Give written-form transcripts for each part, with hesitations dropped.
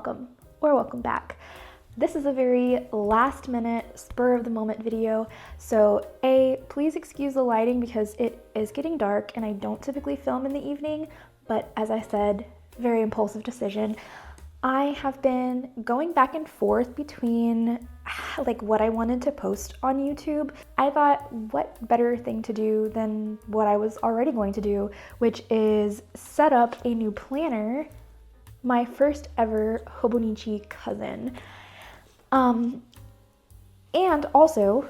welcome or welcome back. This is a very last minute, spur of the moment video. So please excuse the lighting because it is getting dark and I don't typically film in the evening, but as I said, very impulsive decision. I have been going back and forth between like what I wanted to post on YouTube. I thought what better thing to do than what I was already going to do, which is set up a new planner, my first ever Hobonichi cousin. And also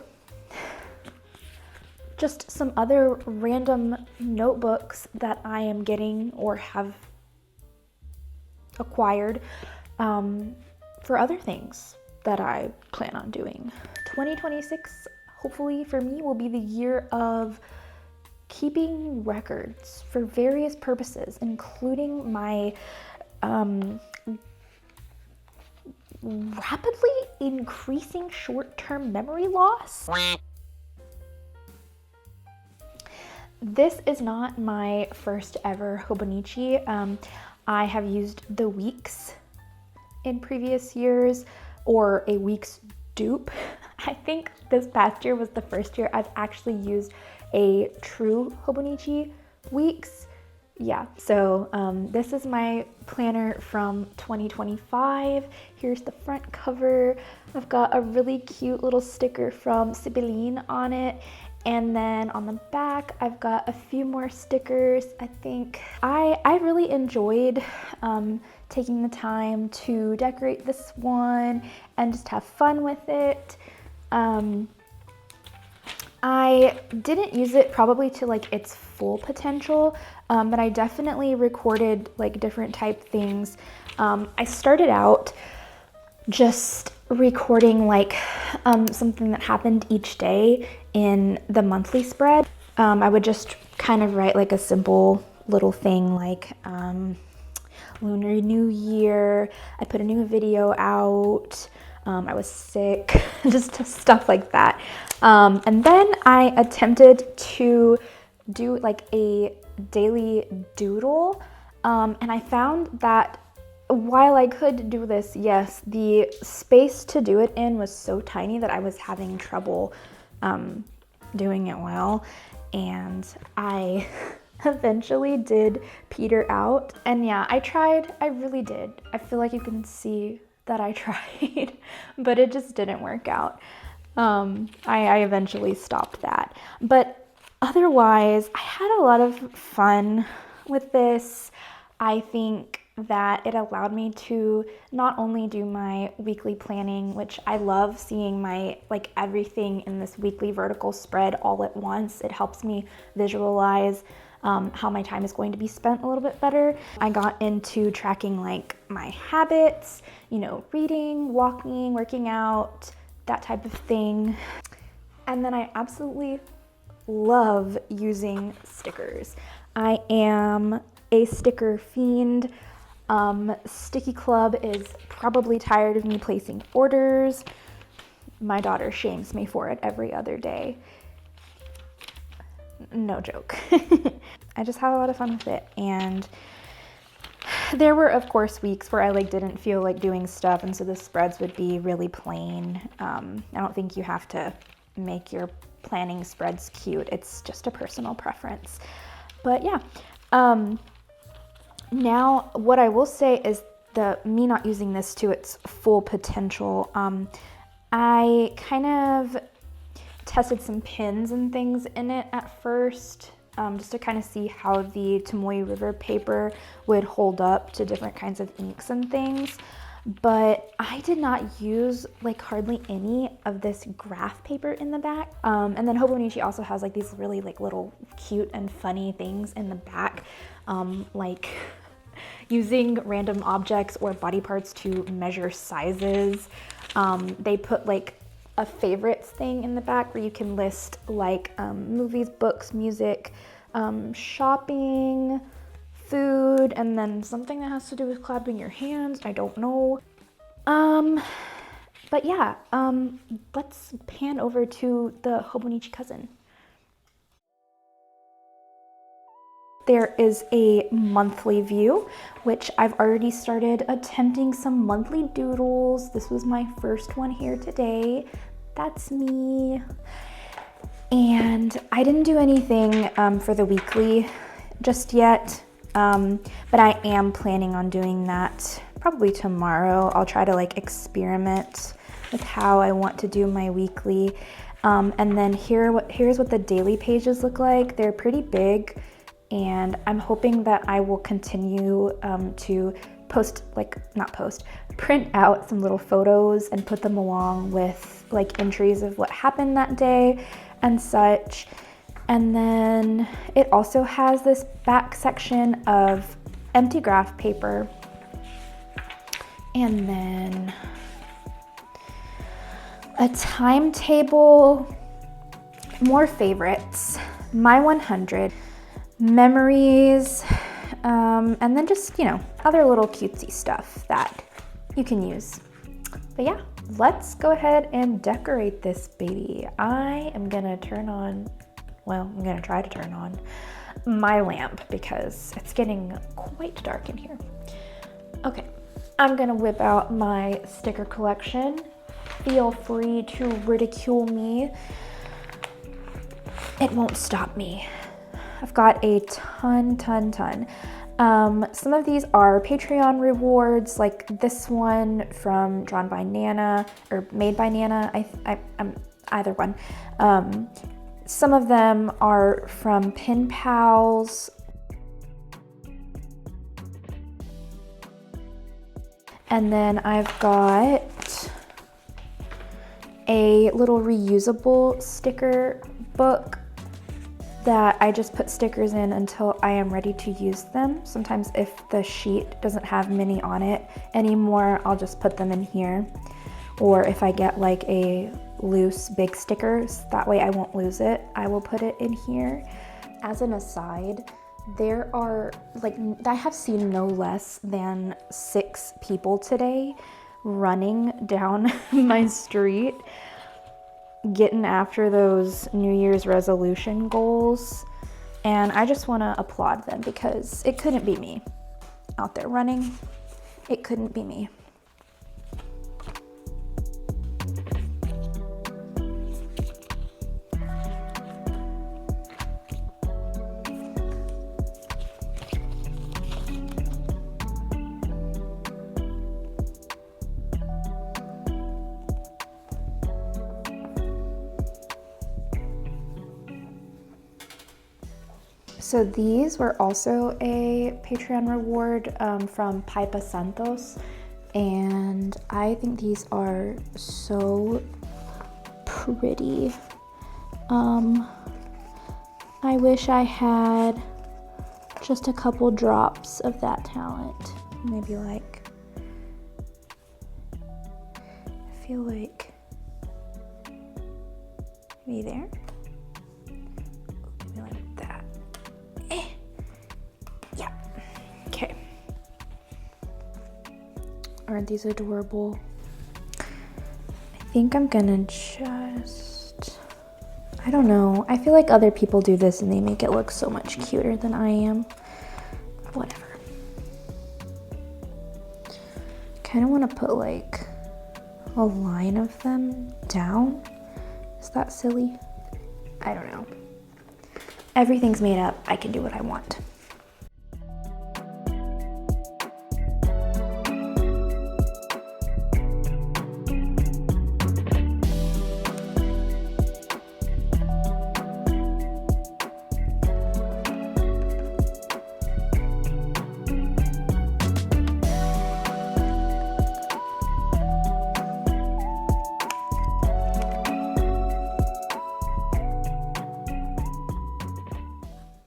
just some other random notebooks that I am getting or have acquired for other things that I plan on doing. 2026, hopefully for me, will be the year of keeping records for various purposes, including my rapidly increasing short-term memory loss. This is not my first ever Hobonichi. I have used the weeks in previous years, or a week's dupe. I think this past year was the first year I've actually used a true Hobonichi weeks. Yeah, so this is my planner from 2025. Here's the front cover. I've got a really cute little sticker from Sibylline on it. And then on the back, I've got a few more stickers. I think I really enjoyed taking the time to decorate this one and just have fun with it. I didn't use it probably to like its full potential, but I definitely recorded like different type things. I started out just recording like something that happened each day in the monthly spread. I would just kind of write like a simple little thing like Lunar New Year, I put a new video out, I was sick, just stuff like that. And then I attempted to do like a daily doodle, and I found that while I could do this, yes, the space to do it in was so tiny that I was having trouble doing it well, and I eventually did peter out. And yeah, I tried, I really did. I feel like you can see that I tried, but it just didn't work out. I eventually stopped that. But otherwise, I had a lot of fun with this. I think that it allowed me to not only do my weekly planning, which I love seeing my like everything in this weekly vertical spread all at once. It helps me visualize how my time is going to be spent a little bit better. I got into tracking like my habits, you know, reading, walking, working out, that type of thing. And then I absolutely love using stickers. I am a sticker fiend. Sticky Club is probably tired of me placing orders. My daughter shames me for it every other day. No joke. I just have a lot of fun with it. And there were, of course, weeks where I like didn't feel like doing stuff, and so the spreads would be really plain. I don't think you have to make your planning spreads cute. It's just a personal preference. But yeah. Now, what I will say is me not using this to its full potential. I kind of tested some pins and things in it at first, just to kind of see how the Tomoe River paper would hold up to different kinds of inks and things. But I did not use like hardly any of this graph paper in the back. And then Hobonichi also has like these really like little cute and funny things in the back, like using random objects or body parts to measure sizes. They put like a favorites thing in the back where you can list like movies, books, music, shopping, food, and then something that has to do with clapping your hands. I don't know. But yeah, let's pan over to the Hobonichi cousin. There is a monthly view, which I've already started attempting some monthly doodles. This was my first one here today. That's me. And I didn't do anything for the weekly just yet, but I am planning on doing that probably tomorrow. I'll try to like experiment with how I want to do my weekly. And then here's what the daily pages look like. They're pretty big, and I'm hoping that I will continue to print out some little photos and put them along with like entries of what happened that day and such. And then it also has this back section of empty graph paper. And then a timetable, more favorites, my 100, memories, and then just, you know, other little cutesy stuff that you can use. But yeah, let's go ahead and decorate this baby. I am gonna I'm gonna try to turn on my lamp because it's getting quite dark in here. Okay, I'm gonna whip out my sticker collection. Feel free to ridicule me. It won't stop me. I've got a ton. Some of these are Patreon rewards, like this one from Drawn by Nana or Made by Nana. I'm either one. Some of them are from Pen Pals. And then I've got a little reusable sticker book that I just put stickers in until I am ready to use them. Sometimes if the sheet doesn't have many on it anymore, I'll just put them in here. Or if I get like a loose big stickers, that way I won't lose it, I will put it in here. As an aside, there are I have seen no less than 6 people today running down my street getting after those New Year's resolution goals, and I just want to applaud them because it couldn't be me out there running. It couldn't be me. So these were also a Patreon reward from Pipa Santos, and I think these are so pretty. I wish I had just a couple drops of that talent. Maybe like, I feel like maybe there. Maybe like that. Yeah. Okay. Aren't these adorable? I think I'm gonna just, I don't know. I feel like other people do this and they make it look so much cuter than I am. Whatever. I kind of want to put like a line of them down. Is that silly? I don't know. Everything's made up. I can do what I want.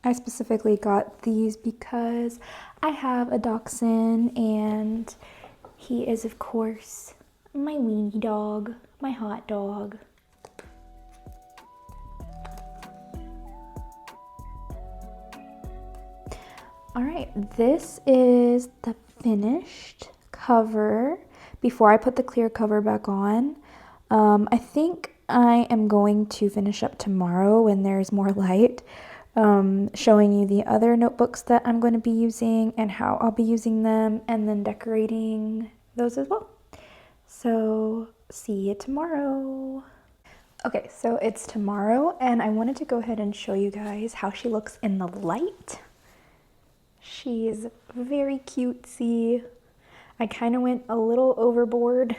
I specifically got these because I have a dachshund and he is, of course, my weenie dog, my hot dog. All right, this is the finished cover before I put the clear cover back on. I think I am going to finish up tomorrow when there's more light. showing you the other notebooks that I'm going to be using and how I'll be using them, and then decorating those as well. So see you tomorrow. Okay, so it's tomorrow, and I wanted to go ahead and show you guys how she looks in the light. She's very cutesy. I kind of went a little overboard,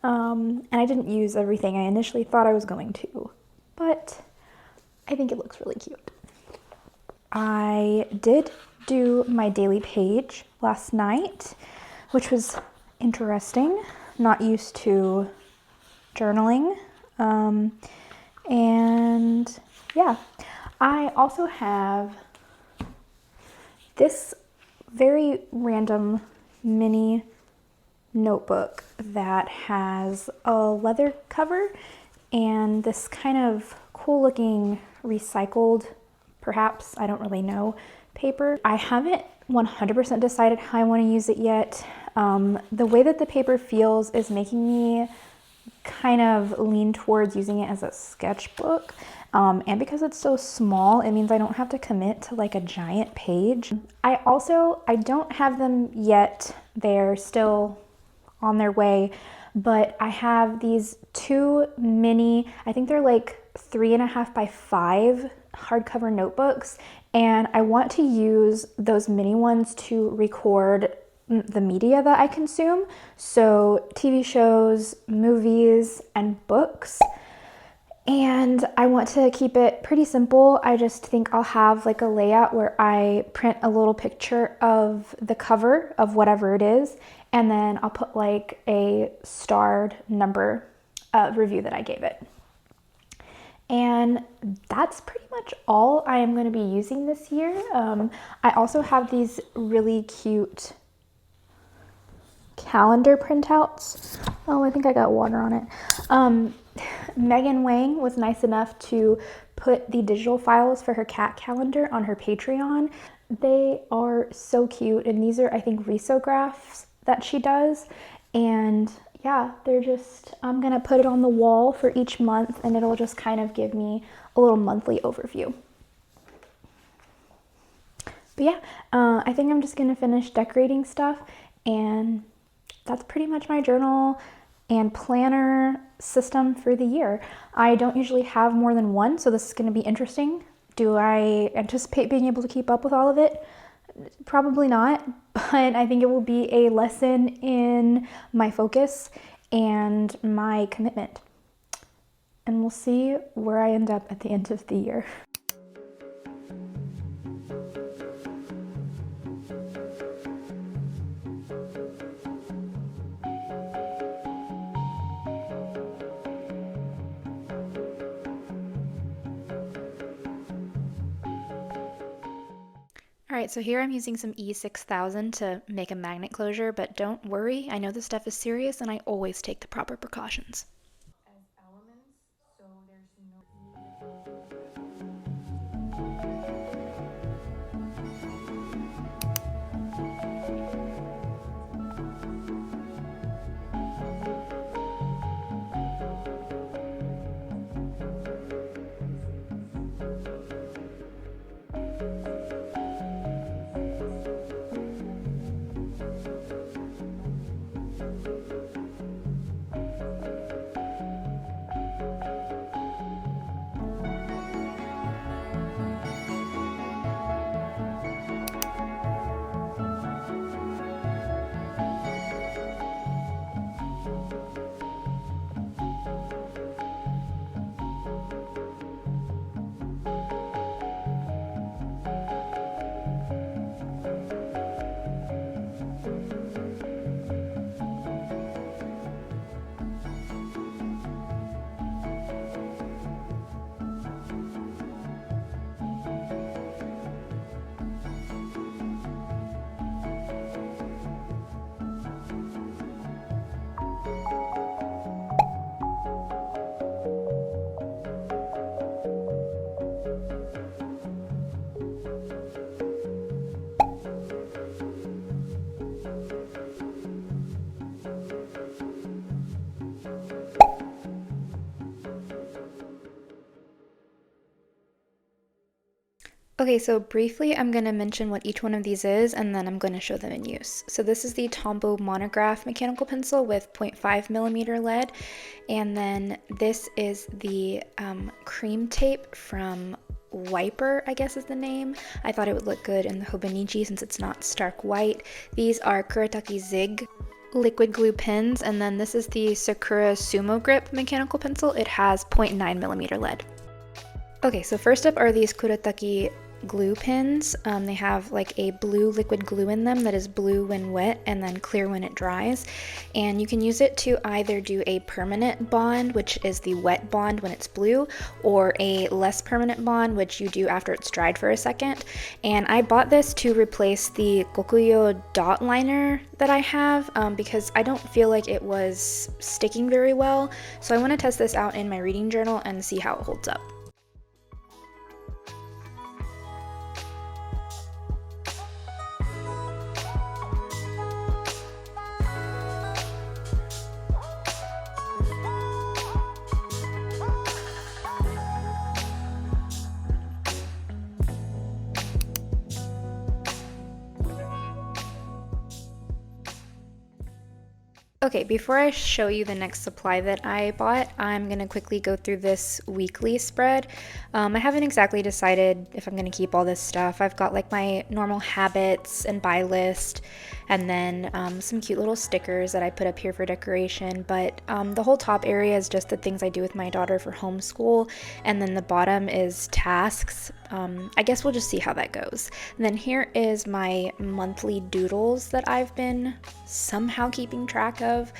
and I didn't use everything I initially thought I was going to, but I think it looks really cute. I did do my daily page last night, which was interesting. Not used to journaling. And yeah, I also have this very random mini notebook that has a leather cover and this kind of cool looking recycled, perhaps, I don't really know, paper. I haven't 100% decided how I want to use it yet. The way that the paper feels is making me kind of lean towards using it as a sketchbook. And because it's so small, it means I don't have to commit to like a giant page. I don't have them yet. They're still on their way, but I have these two mini, I think they're like 3.5 by 5 hardcover notebooks, and I want to use those mini ones to record the media that I consume, so TV shows, movies, and books. And I want to keep it pretty simple. I just think I'll have like a layout where I print a little picture of the cover of whatever it is, and then I'll put like a starred number review that I gave it. And that's pretty much all I am going to be using this year. I also have these really cute calendar printouts. Oh, I think I got water on it. Megan Wang was nice enough to put the digital files for her cat calendar on her Patreon. They are so cute, and these are, I think, risographs that she does. And yeah, they're just, I'm gonna put it on the wall for each month, and it'll just kind of give me a little monthly overview. But yeah, I think I'm just gonna finish decorating stuff, and that's pretty much my journal and planner system for the year. I don't usually have more than one, so this is gonna be interesting. Do I anticipate being able to keep up with all of it? Probably not, but I think it will be a lesson in my focus and my commitment. And we'll see where I end up at the end of the year. Alright, so here I'm using some E6000 to make a magnet closure, but don't worry, I know this stuff is serious and I always take the proper precautions. As elements, so there's no Okay, so briefly, I'm going to mention what each one of these is, and then I'm going to show them in use. So this is the Tombow Monograph mechanical pencil with 0.5 millimeter lead, and then this is the cream tape from Wiper, I guess is the name. I thought it would look good in the Hobonichi since it's not stark white. These are Kuretake Zig liquid glue pens, and then this is the Sakura Sumo Grip mechanical pencil. It has 0.9 millimeter lead. Okay, so first up are these Kuretake glue pens. They have like a blue liquid glue in them that is blue when wet and then clear when it dries. And you can use it to either do a permanent bond, which is the wet bond when it's blue, or a less permanent bond, which you do after it's dried for a second. And I bought this to replace the Kokuyo dot liner that I have because I don't feel like it was sticking very well. So I want to test this out in my reading journal and see how it holds up. Okay, before I show you the next supply that I bought, I'm going to quickly go through this weekly spread. I haven't exactly decided if I'm going to keep all this stuff. I've got like my normal habits and buy list, and then some cute little stickers that I put up here for decoration, but the whole top area is just the things I do with my daughter for homeschool, and then the bottom is tasks. I guess we'll just see how that goes. And then here is my monthly doodles that I've been somehow keeping track of.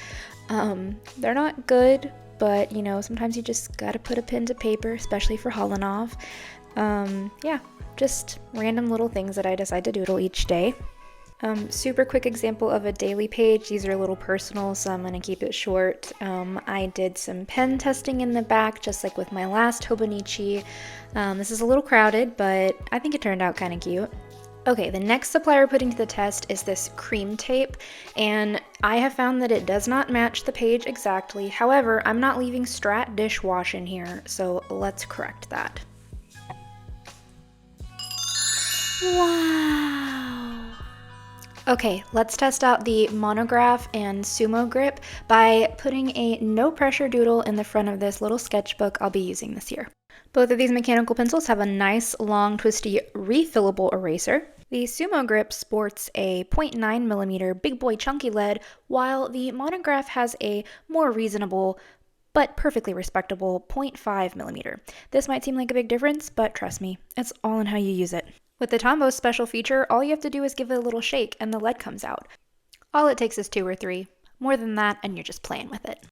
They're not good, but you know, sometimes you just gotta put a pen to paper, especially for Hollanov. Yeah, just random little things that I decide to doodle each day. Super quick example of a daily page. These are a little personal, so I'm going to keep it short. I did some pen testing in the back, just like with my last Hobonichi. This is a little crowded, but I think it turned out kind of cute. Okay, the next supply we're putting to the test is this cream tape, and I have found that it does not match the page exactly. However, I'm not leaving Strat dishwash in here, so let's correct that. Wow! Okay, let's test out the Monograph and Sumo Grip by putting a no pressure doodle in the front of this little sketchbook I'll be using this year. Both of these mechanical pencils have a nice, long, twisty, refillable eraser. The Sumo Grip sports a 0.9 millimeter big boy chunky lead, while the Monograph has a more reasonable but perfectly respectable 0.5 millimeter. This might seem like a big difference, but trust me, it's all in how you use it. With the Tombow's special feature, all you have to do is give it a little shake and the lead comes out. All it takes is 2 or 3. More than that, and you're just playing with it.